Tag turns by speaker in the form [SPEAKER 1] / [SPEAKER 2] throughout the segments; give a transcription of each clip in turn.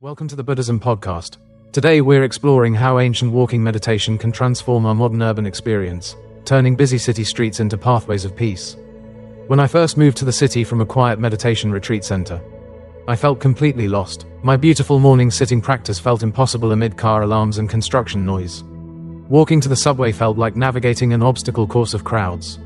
[SPEAKER 1] Welcome to the Buddhism podcast. Today we're exploring how ancient walking meditation can transform our modern urban experience, turning busy city streets into pathways of peace. When I first moved to the city from a quiet meditation retreat center, I felt completely lost. My beautiful morning sitting practice felt impossible amid car alarms and construction noise. Walking to the subway felt like navigating an obstacle course of crowds,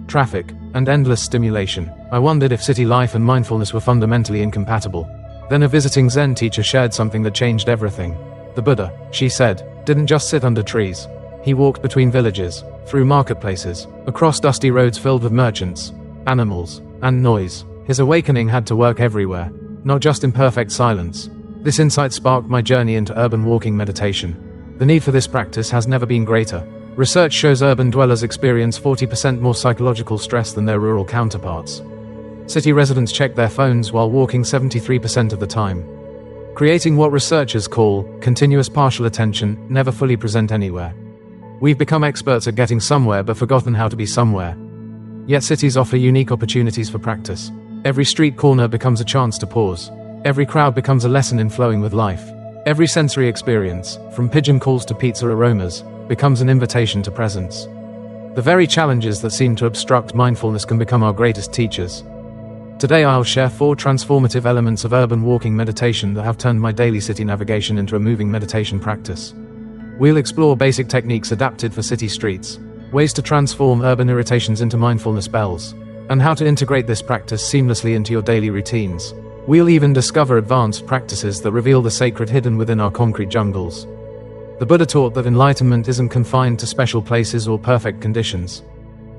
[SPEAKER 1] traffic, and endless stimulation. I wondered if city life and mindfulness were fundamentally incompatible. Then a visiting Zen teacher shared something that changed everything. The Buddha, she said, didn't just sit under trees. He walked between villages, through marketplaces, across dusty roads filled with merchants, animals, and noise. His awakening had to work everywhere, not just in perfect silence. This insight sparked my journey into urban walking meditation. The need for this practice has never been greater. Research shows urban dwellers experience 40% more psychological stress than their rural counterparts. City residents check their phones while walking 73% of the time, creating what researchers call continuous partial attention, never fully present anywhere. We've become experts at getting somewhere but forgotten how to be somewhere. Yet cities offer unique opportunities for practice. Every street corner becomes a chance to pause. Every crowd becomes a lesson in flowing with life. Every sensory experience, from pigeon calls to pizza aromas, becomes an invitation to presence. The very challenges that seem to obstruct mindfulness can become our greatest teachers. Today I'll share 4 transformative elements of urban walking meditation that have turned my daily city navigation into a moving meditation practice. We'll explore basic techniques adapted for city streets, ways to transform urban irritations into mindfulness bells, and how to integrate this practice seamlessly into your daily routines. We'll even discover advanced practices that reveal the sacred hidden within our concrete jungles. The Buddha taught that enlightenment isn't confined to special places or perfect conditions.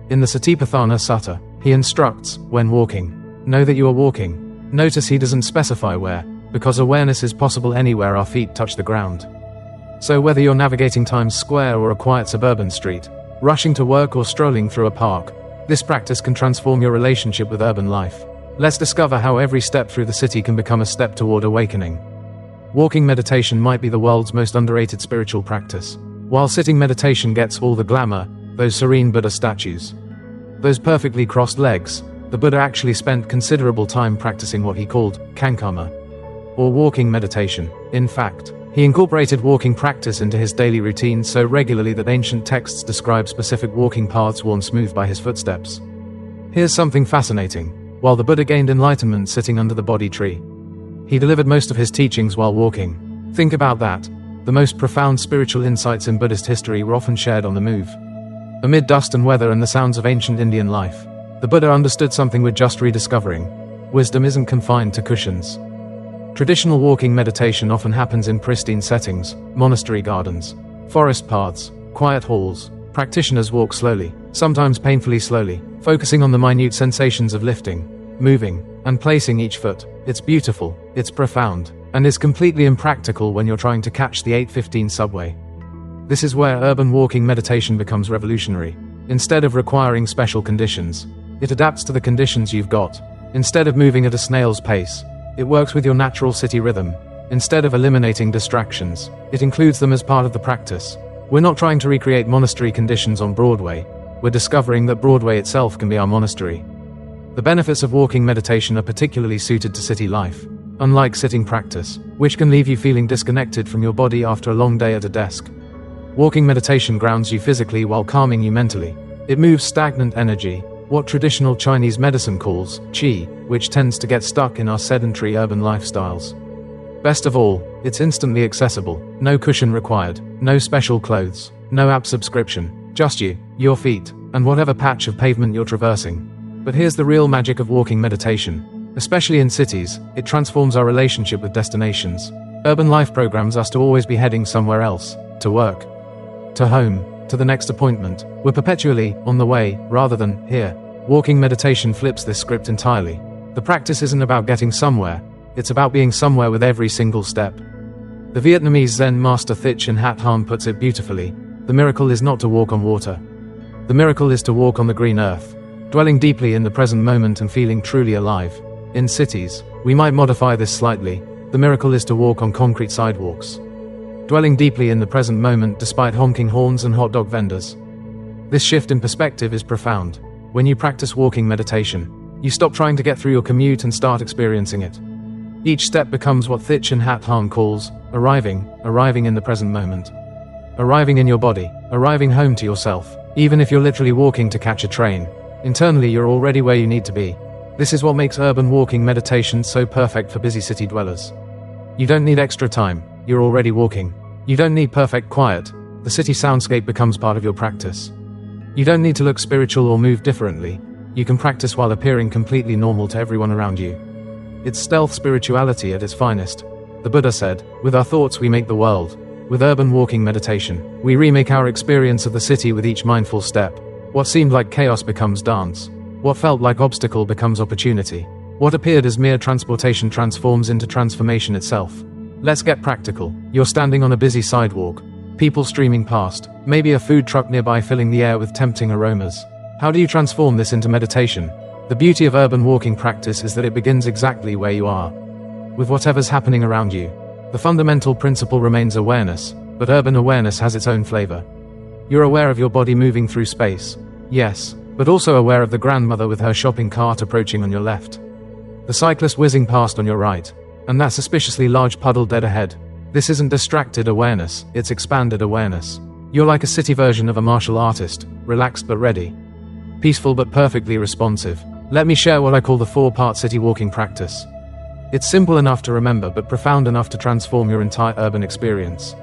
[SPEAKER 1] In the Satipatthana Sutta, he instructs, when walking, know that you are walking. Notice he doesn't specify where, because awareness is possible anywhere our feet touch the ground. So whether you're navigating Times Square or a quiet suburban street, rushing to work or strolling through a park, this practice can transform your relationship with urban life. Let's discover how every step through the city can become a step toward awakening. Walking meditation might be the world's most underrated spiritual practice. While sitting meditation gets all the glamour, those serene Buddha statues, those perfectly crossed legs, the Buddha actually spent considerable time practicing what he called kankama, or walking meditation. In fact, he incorporated walking practice into his daily routine so regularly that ancient texts describe specific walking paths worn smooth by his footsteps. Here's something fascinating. While the Buddha gained enlightenment sitting under the Bodhi tree, he delivered most of his teachings while walking. Think about that. The most profound spiritual insights in Buddhist history were often shared on the move. Amid dust and weather and the sounds of ancient Indian life, the Buddha understood something we're just rediscovering. Wisdom isn't confined to cushions. Traditional walking meditation often happens in pristine settings, monastery gardens, forest paths, quiet halls. Practitioners walk slowly, sometimes painfully slowly, focusing on the minute sensations of lifting, moving, and placing each foot. It's beautiful, it's profound, and is completely impractical when you're trying to catch the 8:15 subway. This is where urban walking meditation becomes revolutionary. Instead of requiring special conditions, it adapts to the conditions you've got. Instead of moving at a snail's pace, it works with your natural city rhythm. Instead of eliminating distractions, it includes them as part of the practice. We're not trying to recreate monastery conditions on Broadway. We're discovering that Broadway itself can be our monastery. The benefits of walking meditation are particularly suited to city life. Unlike sitting practice, which can leave you feeling disconnected from your body after a long day at a desk, walking meditation grounds you physically while calming you mentally. It moves stagnant energy, what traditional Chinese medicine calls qi, which tends to get stuck in our sedentary urban lifestyles. Best of all, it's instantly accessible. No cushion required, no special clothes, no app subscription, just you, your feet, and whatever patch of pavement you're traversing. But here's the real magic of walking meditation. Especially in cities, it transforms our relationship with destinations. Urban life programs us to always be heading somewhere else, to work, to home, to the next appointment. We're perpetually on the way, rather than here. Walking meditation flips this script entirely. The practice isn't about getting somewhere, it's about being somewhere with every single step. The Vietnamese Zen master Thich Nhat Hanh puts it beautifully. The miracle is not to walk on water. The miracle is to walk on the green earth, dwelling deeply in the present moment and feeling truly alive. In cities, we might modify this slightly. The miracle is to walk on concrete sidewalks, dwelling deeply in the present moment despite honking horns and hot dog vendors. This shift in perspective is profound. When you practice walking meditation, you stop trying to get through your commute and start experiencing it. Each step becomes what Thich Nhat Hanh calls arriving in the present moment. Arriving in your body, arriving home to yourself. Even if you're literally walking to catch a train, internally you're already where you need to be. This is what makes urban walking meditation so perfect for busy city dwellers. You don't need extra time, you're already walking. You don't need perfect quiet, the city soundscape becomes part of your practice. You don't need to look spiritual or move differently, you can practice while appearing completely normal to everyone around you. It's stealth spirituality at its finest. The Buddha said, "With our thoughts we make the world." With urban walking meditation, we remake our experience of the city with each mindful step. What seemed like chaos becomes dance. What felt like obstacle becomes opportunity. What appeared as mere transportation transforms into transformation itself. Let's get practical. You're standing on a busy sidewalk. People streaming past. Maybe a food truck nearby filling the air with tempting aromas. How do you transform this into meditation? The beauty of urban walking practice is that it begins exactly where you are, with whatever's happening around you. The fundamental principle remains awareness, but urban awareness has its own flavor. You're aware of your body moving through space, yes, but also aware of the grandmother with her shopping cart approaching on your left. The cyclist whizzing past on your right, and that suspiciously large puddle dead ahead. This isn't distracted awareness, it's expanded awareness. You're like a city version of a martial artist, relaxed but ready. Peaceful but perfectly responsive. Let me share what I call the 4-part city walking practice. It's simple enough to remember but profound enough to transform your entire urban experience.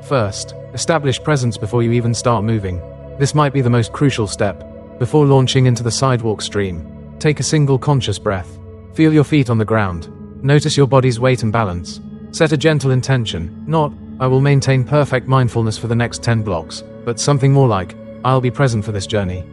[SPEAKER 1] First, establish presence before you even start moving. This might be the most crucial step. Before launching into the sidewalk stream, take a single conscious breath. Feel your feet on the ground. Notice your body's weight and balance. Set a gentle intention, not, "I will maintain perfect mindfulness for the next 10 blocks, but something more like, "I'll be present for this journey."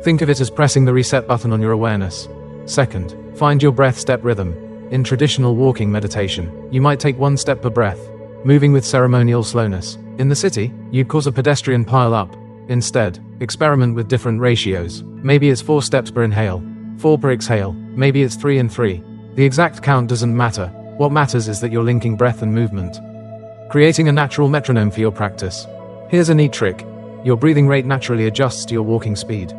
[SPEAKER 1] Think of it as pressing the reset button on your awareness. Second, find your breath step rhythm. In traditional walking meditation, you might take 1 step per breath, moving with ceremonial slowness. In the city, you'd cause a pedestrian pile up. Instead, experiment with different ratios. Maybe it's 4 steps per inhale, 4 per exhale, maybe it's 3 and 3. The exact count doesn't matter. What matters is that you're linking breath and movement, creating a natural metronome for your practice. Here's a neat trick. Your breathing rate naturally adjusts to your walking speed.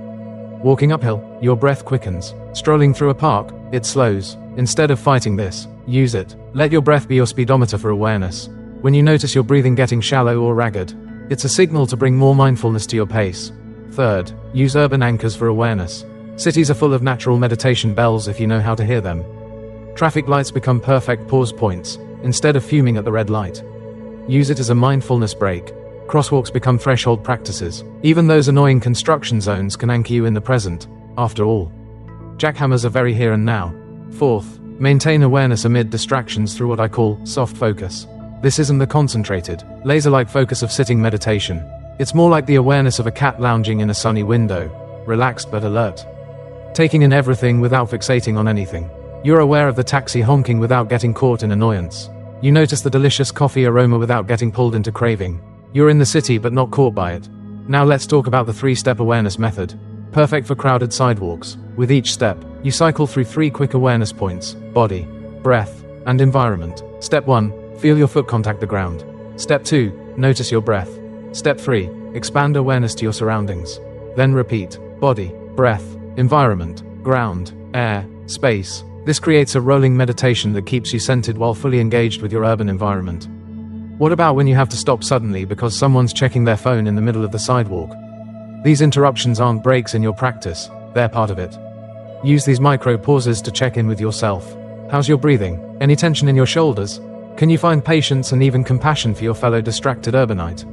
[SPEAKER 1] Walking uphill, your breath quickens. Strolling through a park, it slows. Instead of fighting this, use it. Let your breath be your speedometer for awareness. When you notice your breathing getting shallow or ragged, it's a signal to bring more mindfulness to your pace. Third, use urban anchors for awareness. Cities are full of natural meditation bells if you know how to hear them. Traffic lights become perfect pause points, instead of fuming at the red light. Use it as a mindfulness break. Crosswalks become threshold practices. Even those annoying construction zones can anchor you in the present, after all. Jackhammers are very here and now. Fourth, maintain awareness amid distractions through what I call soft focus. This isn't the concentrated, laser-like focus of sitting meditation. It's more like the awareness of a cat lounging in a sunny window, relaxed but alert. Taking in everything without fixating on anything. You're aware of the taxi honking without getting caught in annoyance. You notice the delicious coffee aroma without getting pulled into craving. You're in the city but not caught by it. Now let's talk about the 3-step awareness method. Perfect for crowded sidewalks. With each step, you cycle through 3 quick awareness points: body, breath, and environment. Step 1, feel your foot contact the ground. Step 2, notice your breath. Step 3, expand awareness to your surroundings. Then repeat: body, breath, environment, ground, air, space. This creates a rolling meditation that keeps you centered while fully engaged with your urban environment. What about when you have to stop suddenly because someone's checking their phone in the middle of the sidewalk? These interruptions aren't breaks in your practice, they're part of it. Use these micro pauses to check in with yourself. How's your breathing? Any tension in your shoulders? Can you find patience and even compassion for your fellow distracted urbanite?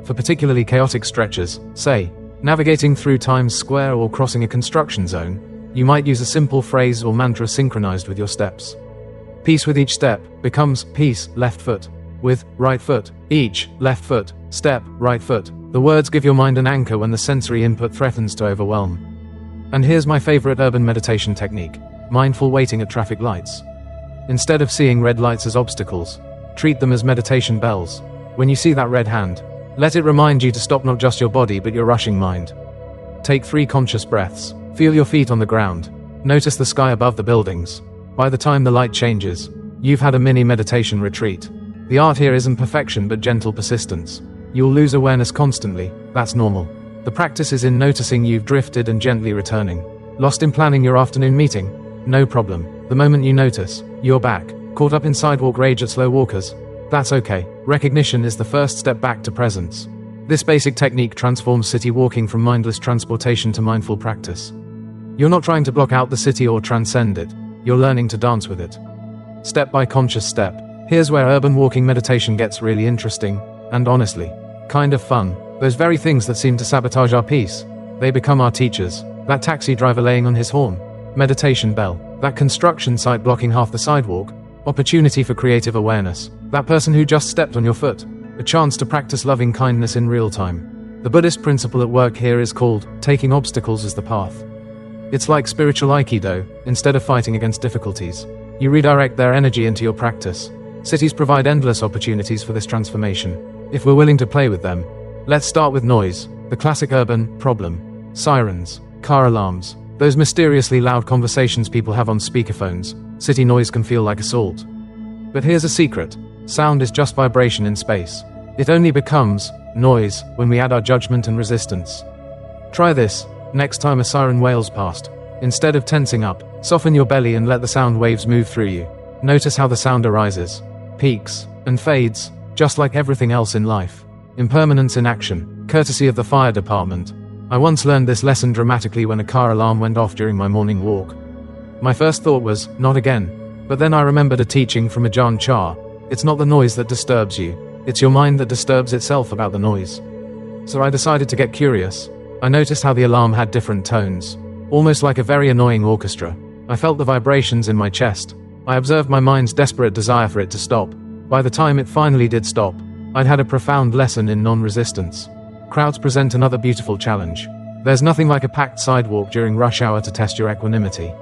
[SPEAKER 1] For particularly chaotic stretches, say, navigating through Times Square or crossing a construction zone, you might use a simple phrase or mantra synchronized with your steps. Peace with each step becomes peace, left foot, with right foot, each, left foot, step, right foot. The words give your mind an anchor when the sensory input threatens to overwhelm. And here's my favorite urban meditation technique: mindful waiting at traffic lights. Instead of seeing red lights as obstacles, treat them as meditation bells. When you see that red hand, let it remind you to stop not just your body but your rushing mind. Take 3 conscious breaths. Feel your feet on the ground. Notice the sky above the buildings. By the time the light changes, you've had a mini meditation retreat. The art here isn't perfection but gentle persistence. You'll lose awareness constantly, that's normal. The practice is in noticing you've drifted and gently returning. Lost in planning your afternoon meeting? No problem. The moment you notice, you're back. Caught up in sidewalk rage at slow walkers? That's okay. Recognition is the first step back to presence. This basic technique transforms city walking from mindless transportation to mindful practice. You're not trying to block out the city or transcend it. You're learning to dance with it. Step by conscious step. Here's where urban walking meditation gets really interesting, and honestly, kind of fun. Those very things that seem to sabotage our peace, they become our teachers. That taxi driver laying on his horn, meditation bell. That construction site blocking half the sidewalk, opportunity for creative awareness. That person who just stepped on your foot, a chance to practice loving kindness in real time. The Buddhist principle at work here is called taking obstacles as the path. It's like spiritual Aikido. Instead of fighting against difficulties, you redirect their energy into your practice. Cities provide endless opportunities for this transformation, if we're willing to play with them. Let's start with noise, the classic urban problem. Sirens, car alarms, those mysteriously loud conversations people have on speakerphones. City noise can feel like assault. But here's a secret. Sound is just vibration in space. It only becomes noise when we add our judgment and resistance. Try this. Next time a siren wails past, instead of tensing up, soften your belly and let the sound waves move through you. Notice how the sound arises, peaks, and fades, just like everything else in life. Impermanence in action, courtesy of the fire department. I once learned this lesson dramatically when a car alarm went off during my morning walk. My first thought was, not again. But then I remembered a teaching from Ajahn Chah. It's not the noise that disturbs you, it's your mind that disturbs itself about the noise. So I decided to get curious. I noticed how the alarm had different tones, almost like a very annoying orchestra. I felt the vibrations in my chest. I observed my mind's desperate desire for it to stop. By the time it finally did stop, I'd had a profound lesson in non-resistance. Crowds present another beautiful challenge. There's nothing like a packed sidewalk during rush hour to test your equanimity.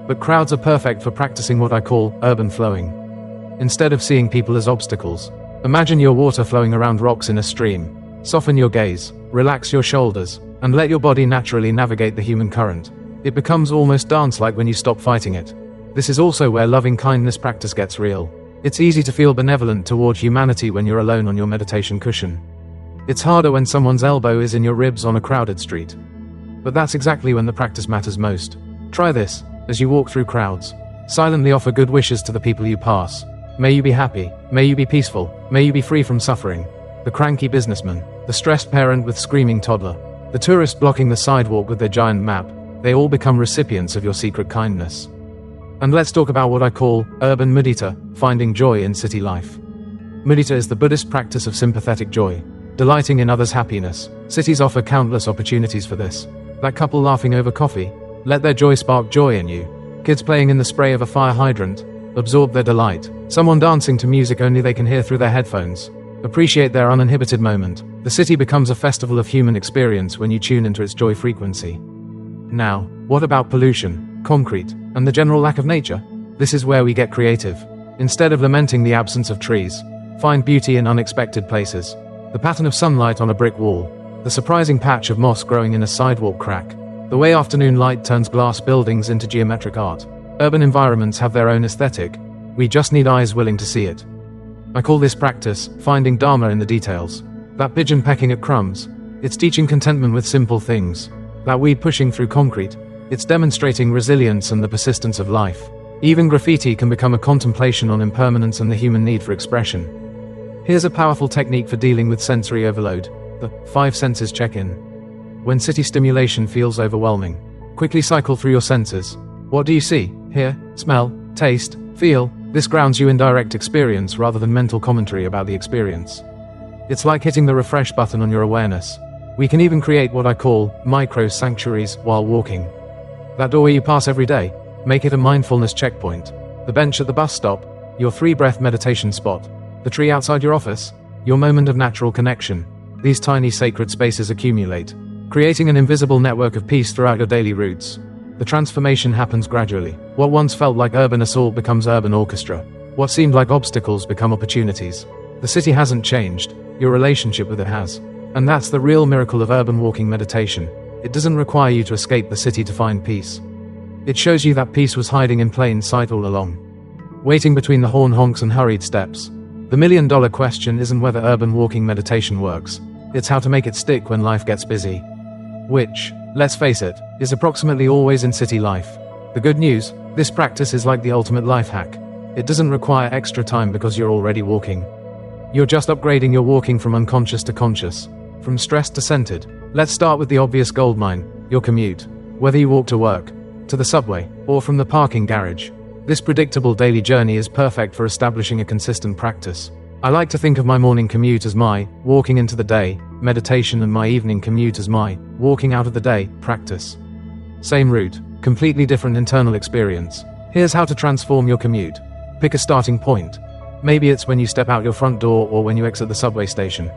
[SPEAKER 1] But crowds are perfect for practicing what I call urban flowing. Instead of seeing people as obstacles, imagine your water flowing around rocks in a stream. Soften your gaze, relax your shoulders, and let your body naturally navigate the human current. It becomes almost dance-like when you stop fighting it. This is also where loving kindness practice gets real. It's easy to feel benevolent toward humanity when you're alone on your meditation cushion. It's harder when someone's elbow is in your ribs on a crowded street. But that's exactly when the practice matters most. Try this, as you walk through crowds. Silently offer good wishes to the people you pass. May you be happy, may you be peaceful, may you be free from suffering. The cranky businessman, the stressed parent with screaming toddler, the tourist blocking the sidewalk with their giant map, they all become recipients of your secret kindness. And let's talk about what I call urban mudita, finding joy in city life. Mudita is the Buddhist practice of sympathetic joy, delighting in others' happiness. Cities offer countless opportunities for this. That couple laughing over coffee, let their joy spark joy in you. Kids playing in the spray of a fire hydrant, absorb their delight. Someone dancing to music only they can hear through their headphones, appreciate their uninhibited moment. The city becomes a festival of human experience when you tune into its joy frequency. Now, what about pollution, concrete, and the general lack of nature? This is where we get creative. Instead of lamenting the absence of trees, find beauty in unexpected places. The pattern of sunlight on a brick wall, the surprising patch of moss growing in a sidewalk crack, the way afternoon light turns glass buildings into geometric art. Urban environments have their own aesthetic. We just need eyes willing to see it. I call this practice finding Dharma in the details. That pigeon pecking at crumbs, it's teaching contentment with simple things. That weed pushing through concrete, it's demonstrating resilience and the persistence of life. Even graffiti can become a contemplation on impermanence and the human need for expression. Here's a powerful technique for dealing with sensory overload, the 5 senses check-in. When city stimulation feels overwhelming, quickly cycle through your senses. What do you see, hear, smell, taste, feel? This grounds you in direct experience rather than mental commentary about the experience. It's like hitting the refresh button on your awareness. We can even create what I call micro-sanctuaries while walking. That doorway you pass every day, make it a mindfulness checkpoint. The bench at the bus stop, your 3-breath meditation spot. The tree outside your office, your moment of natural connection. These tiny sacred spaces accumulate, creating an invisible network of peace throughout your daily routes. The transformation happens gradually. What once felt like urban assault becomes urban orchestra. What seemed like obstacles become opportunities. The city hasn't changed, your relationship with it has. And that's the real miracle of urban walking meditation. It doesn't require you to escape the city to find peace. It shows you that peace was hiding in plain sight all along, waiting between the horn honks and hurried steps. The million-dollar question isn't whether urban walking meditation works, it's how to make it stick when life gets busy. Which, let's face it, is approximately always in city life. The good news, this practice is like the ultimate life hack. It doesn't require extra time because you're already walking. You're just upgrading your walking from unconscious to conscious, from stressed to centered. Let's start with the obvious goldmine, your commute. Whether you walk to work, to the subway, or from the parking garage, this predictable daily journey is perfect for establishing a consistent practice. I like to think of my morning commute as my walking into the day meditation and my evening commute as my walking out of the day practice. Same route, completely different internal experience. Here's how to transform your commute. Pick a starting point. Maybe it's when you step out your front door or when you exit the subway station.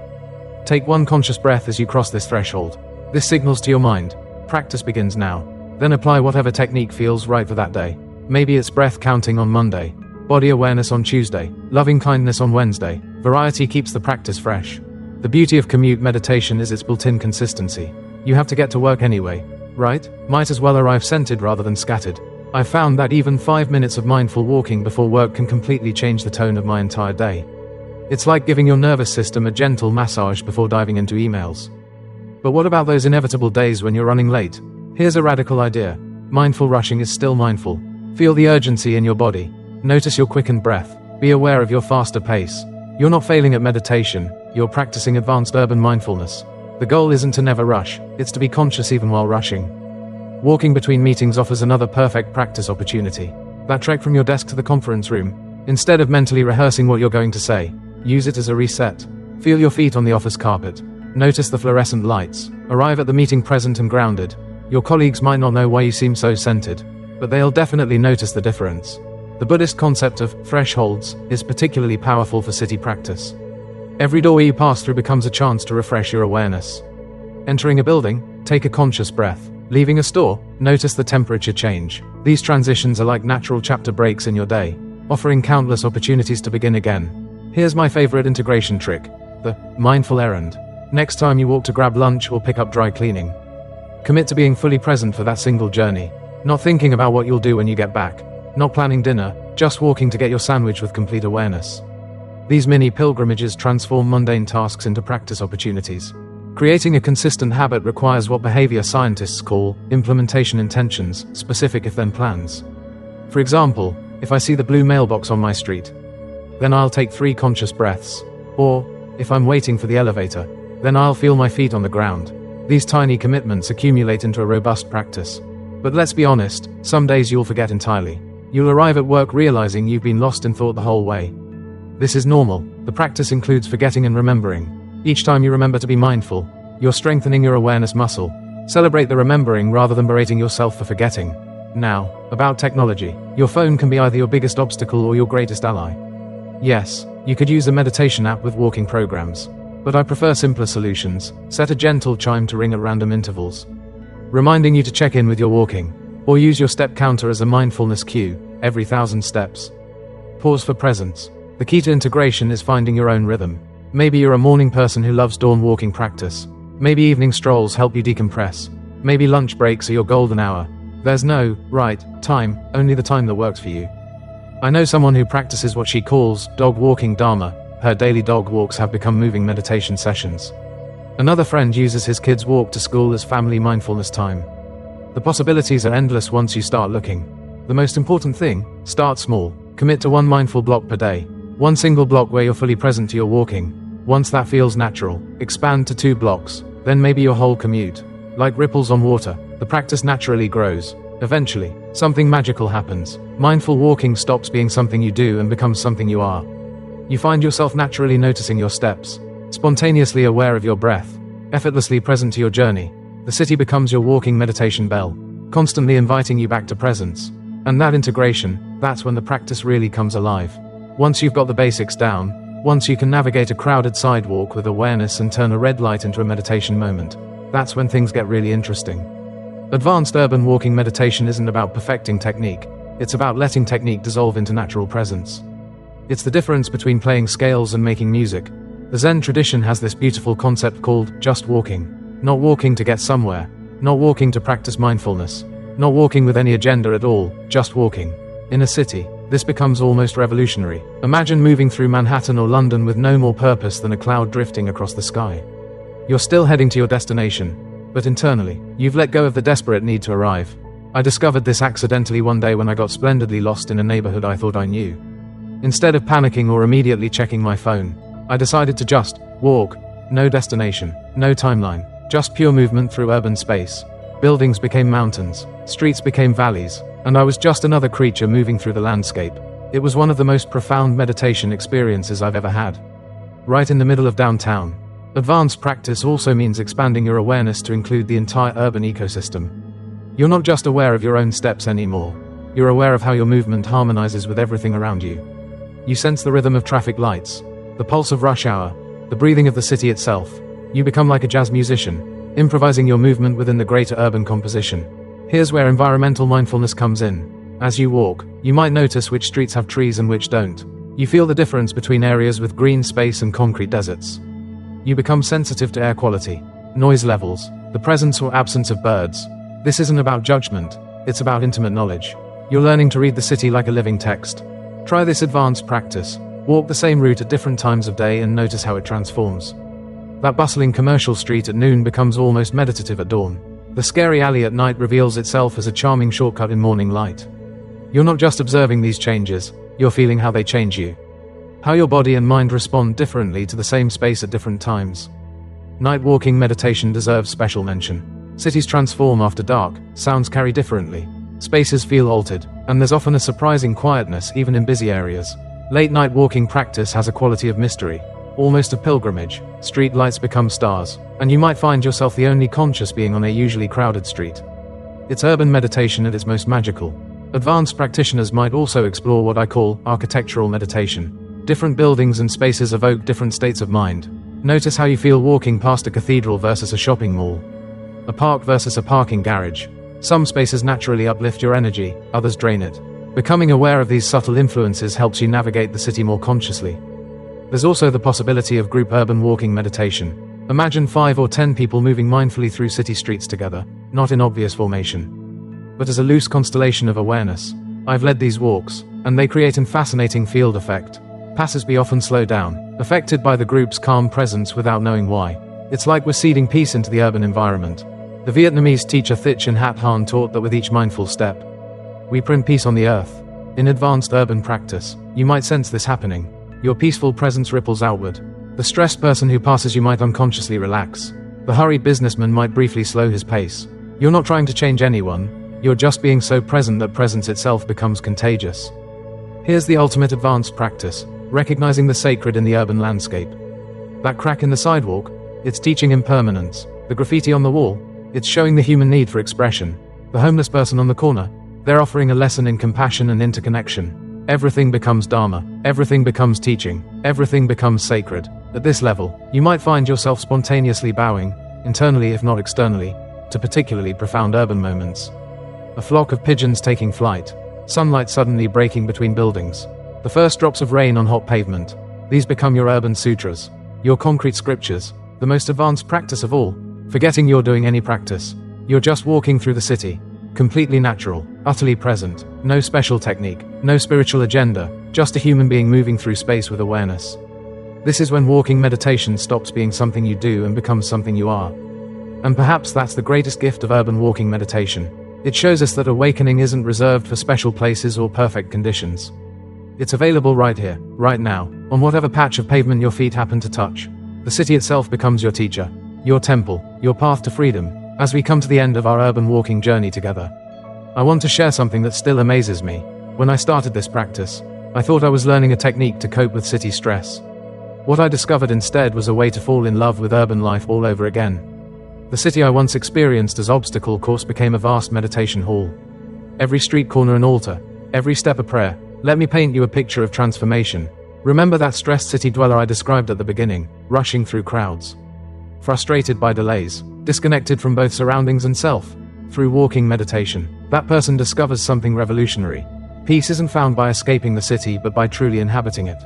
[SPEAKER 1] Take one conscious breath as you cross this threshold. This signals to your mind, practice begins now. Then apply whatever technique feels right for that day. Maybe it's breath counting on Monday, body awareness on Tuesday, loving kindness on Wednesday. Variety keeps the practice fresh. The beauty of commute meditation is its built-in consistency. You have to get to work anyway, right? Might as well arrive centered rather than scattered. I've found that even 5 minutes of mindful walking before work can completely change the tone of my entire day. It's like giving your nervous system a gentle massage before diving into emails. But what about those inevitable days when you're running late? Here's a radical idea. Mindful rushing is still mindful. Feel the urgency in your body. Notice your quickened breath. Be aware of your faster pace. You're not failing at meditation, you're practicing advanced urban mindfulness. The goal isn't to never rush, it's to be conscious even while rushing. Walking between meetings offers another perfect practice opportunity. That trek from your desk to the conference room. Instead of mentally rehearsing what you're going to say, use it as a reset. Feel your feet on the office carpet. Notice the fluorescent lights. Arrive at the meeting present and grounded. Your colleagues might not know why you seem so centered, but they'll definitely notice the difference. The Buddhist concept of thresholds is particularly powerful for city practice. Every door you pass through becomes a chance to refresh your awareness. Entering a building, take a conscious breath. Leaving a store, notice the temperature change. These transitions are like natural chapter breaks in your day, offering countless opportunities to begin again. Here's my favorite integration trick, the mindful errand. Next time you walk to grab lunch or pick up dry cleaning, commit to being fully present for that single journey. Not thinking about what you'll do when you get back. Not planning dinner, just walking to get your sandwich with complete awareness. These mini pilgrimages transform mundane tasks into practice opportunities. Creating a consistent habit requires what behavior scientists call implementation intentions, specific if then plans. For example, if I see the blue mailbox on my street, then I'll take 3 conscious breaths. Or, if I'm waiting for the elevator, then I'll feel my feet on the ground. These tiny commitments accumulate into a robust practice. But let's be honest, some days you'll forget entirely. You'll arrive at work realizing you've been lost in thought the whole way. This is normal. The practice includes forgetting and remembering. Each time you remember to be mindful, you're strengthening your awareness muscle. Celebrate the remembering rather than berating yourself for forgetting. Now, about technology. Your phone can be either your biggest obstacle or your greatest ally. Yes, you could use a meditation app with walking programs. But I prefer simpler solutions. Set a gentle chime to ring at random intervals, reminding you to check in with your walking. Or use your step counter as a mindfulness cue, every 1,000 steps. Pause for presence. The key to integration is finding your own rhythm. Maybe you're a morning person who loves dawn walking practice. Maybe evening strolls help you decompress. Maybe lunch breaks are your golden hour. There's no right time, only the time that works for you. I know someone who practices what she calls dog walking dharma. Her daily dog walks have become moving meditation sessions. Another friend uses his kids' walk to school as family mindfulness time. The possibilities are endless once you start looking. The most important thing, start small. Commit to 1 mindful block per day. 1 single block where you're fully present to your walking. Once that feels natural, expand to 2 blocks, then maybe your whole commute. Like ripples on water, the practice naturally grows. Eventually, something magical happens. Mindful walking stops being something you do and becomes something you are. You find yourself naturally noticing your steps, spontaneously aware of your breath, effortlessly present to your journey. The city becomes your walking meditation bell, constantly inviting you back to presence. And that integration, that's when the practice really comes alive. Once you've got the basics down, once you can navigate a crowded sidewalk with awareness and turn a red light into a meditation moment, that's when things get really interesting. Advanced urban walking meditation isn't about perfecting technique, it's about letting technique dissolve into natural presence. It's the difference between playing scales and making music. The Zen tradition has this beautiful concept called just walking. Not walking to get somewhere, not walking to practice mindfulness, not walking with any agenda at all, just walking. In a city, this becomes almost revolutionary. Imagine moving through Manhattan or London with no more purpose than a cloud drifting across the sky. You're still heading to your destination, but internally, you've let go of the desperate need to arrive. I discovered this accidentally one day when I got splendidly lost in a neighborhood I thought I knew. Instead of panicking or immediately checking my phone, I decided to just walk. No destination, no timeline, just pure movement through urban space. Buildings became mountains, streets became valleys, and I was just another creature moving through the landscape. It was one of the most profound meditation experiences I've ever had. Right in the middle of downtown. Advanced practice also means expanding your awareness to include the entire urban ecosystem. You're not just aware of your own steps anymore. You're aware of how your movement harmonizes with everything around you. You sense the rhythm of traffic lights, the pulse of rush hour, the breathing of the city itself. You become like a jazz musician, improvising your movement within the greater urban composition. Here's where environmental mindfulness comes in. As you walk, you might notice which streets have trees and which don't. You feel the difference between areas with green space and concrete deserts. You become sensitive to air quality, noise levels, the presence or absence of birds. This isn't about judgment, it's about intimate knowledge. You're learning to read the city like a living text. Try this advanced practice. Walk the same route at different times of day and notice how it transforms. That bustling commercial street at noon becomes almost meditative at dawn. The scary alley at night reveals itself as a charming shortcut in morning light. You're not just observing these changes, you're feeling how they change you. How your body and mind respond differently to the same space at different times. Night walking meditation deserves special mention. Cities transform after dark, sounds carry differently. Spaces feel altered, and there's often a surprising quietness even in busy areas. Late night walking practice has a quality of mystery, almost a pilgrimage. Street lights become stars, and you might find yourself the only conscious being on a usually crowded street. It's urban meditation at its most magical. Advanced practitioners might also explore what I call architectural meditation. Different buildings and spaces evoke different states of mind. Notice how you feel walking past a cathedral versus a shopping mall, a park versus a parking garage. Some spaces naturally uplift your energy, others drain it. Becoming aware of these subtle influences helps you navigate the city more consciously. There's also the possibility of group urban walking meditation. Imagine 5 or 10 people moving mindfully through city streets together, not in obvious formation, but as a loose constellation of awareness. I've led these walks, and they create a fascinating field effect. Passers-by often slow down, affected by the group's calm presence without knowing why. It's like we're seeding peace into the urban environment. The Vietnamese teacher Thich Nhat Hanh taught that with each mindful step, we print peace on the earth. In advanced urban practice, you might sense this happening. Your peaceful presence ripples outward. The stressed person who passes you might unconsciously relax. The hurried businessman might briefly slow his pace. You're not trying to change anyone, you're just being so present that presence itself becomes contagious. Here's the ultimate advanced practice, recognizing the sacred in the urban landscape. That crack in the sidewalk, it's teaching impermanence. The graffiti on the wall, it's showing the human need for expression. The homeless person on the corner, they're offering a lesson in compassion and interconnection. Everything becomes Dharma, everything becomes teaching, everything becomes sacred. At this level, you might find yourself spontaneously bowing, internally if not externally, to particularly profound urban moments. A flock of pigeons taking flight, sunlight suddenly breaking between buildings, the first drops of rain on hot pavement. These become your urban sutras, your concrete scriptures, the most advanced practice of all. Forgetting you're doing any practice. You're just walking through the city, completely natural, utterly present, no special technique, no spiritual agenda, just a human being moving through space with awareness. This is when walking meditation stops being something you do and becomes something you are. And perhaps that's the greatest gift of urban walking meditation. It shows us that awakening isn't reserved for special places or perfect conditions. It's available right here, right now, on whatever patch of pavement your feet happen to touch. The city itself becomes your teacher, your temple, your path to freedom. As we come to the end of our urban walking journey together, I want to share something that still amazes me. When I started this practice, I thought I was learning a technique to cope with city stress. What I discovered instead was a way to fall in love with urban life all over again. The city I once experienced as obstacle course became a vast meditation hall. Every street corner an altar, every step a prayer. Let me paint you a picture of transformation. Remember that stressed city dweller I described at the beginning, rushing through crowds, frustrated by delays, disconnected from both surroundings and self. Through walking meditation, that person discovers something revolutionary. Peace isn't found by escaping the city but by truly inhabiting it.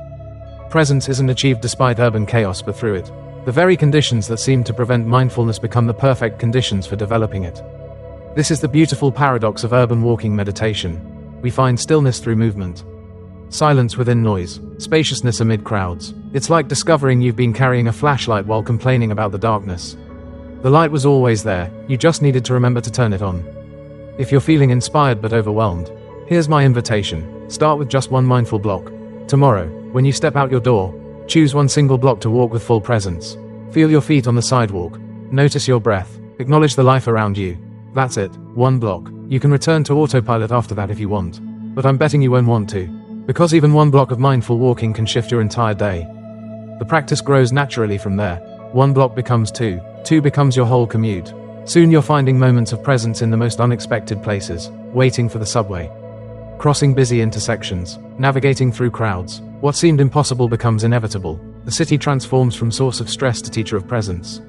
[SPEAKER 1] Presence isn't achieved despite urban chaos but through it. The very conditions that seem to prevent mindfulness become the perfect conditions for developing it. This is the beautiful paradox of urban walking meditation. We find stillness through movement, silence within noise, spaciousness amid crowds. It's like discovering you've been carrying a flashlight while complaining about the darkness. The light was always there, you just needed to remember to turn it on. If you're feeling inspired but overwhelmed, here's my invitation. Start with just one mindful block. Tomorrow, when you step out your door, choose one single block to walk with full presence. Feel your feet on the sidewalk. Notice your breath. Acknowledge the life around you. That's it, one block. You can return to autopilot after that if you want. But I'm betting you won't want to. Because even one block of mindful walking can shift your entire day. The practice grows naturally from there. One block becomes two. Two becomes your whole commute. Soon you're finding moments of presence in the most unexpected places. Waiting for the subway. Crossing busy intersections. Navigating through crowds. What seemed impossible becomes inevitable. The city transforms from source of stress to teacher of presence.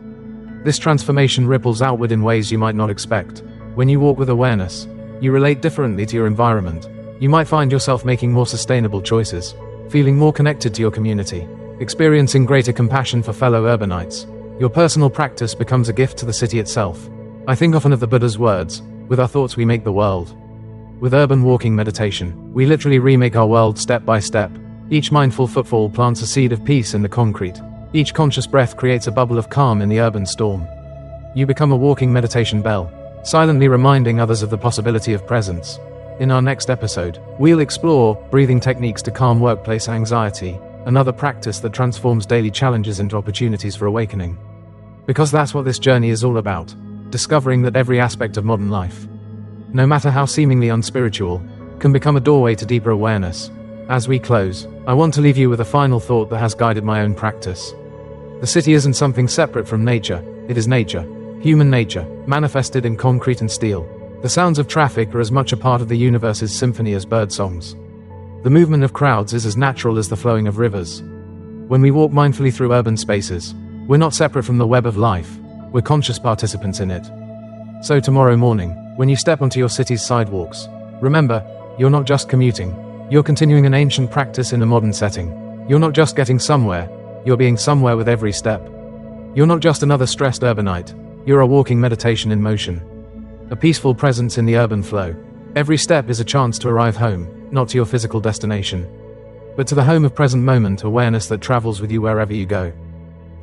[SPEAKER 1] This transformation ripples outward in ways you might not expect. When you walk with awareness, you relate differently to your environment. You might find yourself making more sustainable choices, feeling more connected to your community, experiencing greater compassion for fellow urbanites. Your personal practice becomes a gift to the city itself. I think often of the Buddha's words, with our thoughts we make the world. With urban walking meditation, we literally remake our world step by step. Each mindful footfall plants a seed of peace in the concrete. Each conscious breath creates a bubble of calm in the urban storm. You become a walking meditation bell, silently reminding others of the possibility of presence. In our next episode, we'll explore breathing techniques to calm workplace anxiety, another practice that transforms daily challenges into opportunities for awakening. Because that's what this journey is all about, discovering that every aspect of modern life, no matter how seemingly unspiritual, can become a doorway to deeper awareness. As we close, I want to leave you with a final thought that has guided my own practice. The city isn't something separate from nature, it is nature, human nature, manifested in concrete and steel. The sounds of traffic are as much a part of the universe's symphony as bird songs. The movement of crowds is as natural as the flowing of rivers. When we walk mindfully through urban spaces, we're not separate from the web of life, we're conscious participants in it. So tomorrow morning, when you step onto your city's sidewalks, remember, you're not just commuting, you're continuing an ancient practice in a modern setting. You're not just getting somewhere, you're being somewhere with every step. You're not just another stressed urbanite, you're a walking meditation in motion. A peaceful presence in the urban flow. Every step is a chance to arrive home, not to your physical destination, but to the home of present moment awareness that travels with you wherever you go.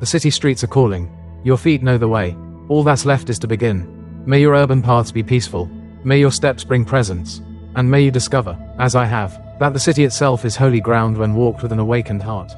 [SPEAKER 1] The city streets are calling. Your feet know the way. All that's left is to begin. May your urban paths be peaceful. May your steps bring presence. And may you discover, as I have, that the city itself is holy ground when walked with an awakened heart.